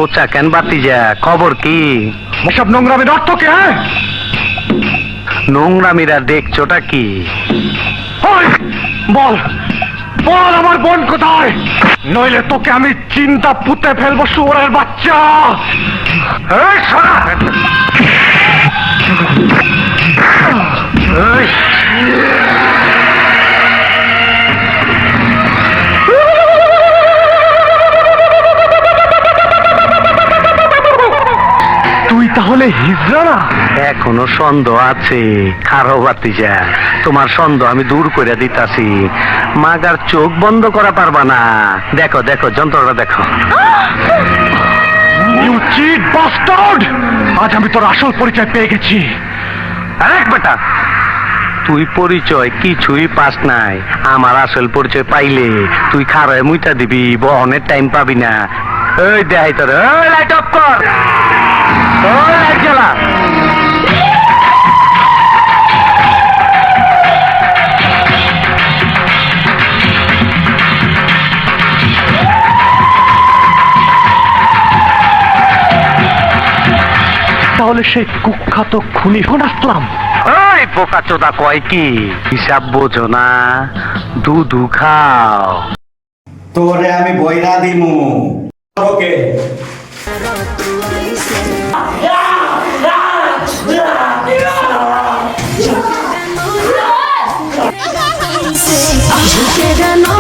সোচা কেন বাতি যা খবর কি? এসব নোংরামির অর্থ কি? হ্যাঁ, নোংরামিরা দেখছোটা কি? ওই, বল বল আমার বোন কোথায়, নইলে তোকে আমি চিন্তা পুঁতে ফেলবো শুয়োরের বাচ্চা। এই শালা! এই! তুই তাহলে হিজড়া না? এখনো সন্দেহ আছে? খারো বাতিজা, তোমার সন্দেহ আমি দূর করে দিতাছি। মাগার চোখ বন্ধ করা পারবা না। দেখো দেখো যন্ত্রটা দেখো। You cheat bastard! আজ আমি তোর আসল পরিচয় পেয়ে গেছি। আরেক বেটা, তুই পরিচয় কিছুই পাস নাই। আমার আসল পরিচয় পাইলে তুই খারায় মুইটা দিবি, বহনের টাইম পাবি না। এই দেখাই তোর, ওই লাইট অফ কর, ওই লাইট জ্বালা। তাহলে সেই কুখ্যাত খুনি ফোন আসলাম। ওই বোকা চোদা কয় কি, হিসাব বোঝো না? দুধু খাও। তোরে আমি বইরা দিমু। ওকে Queda no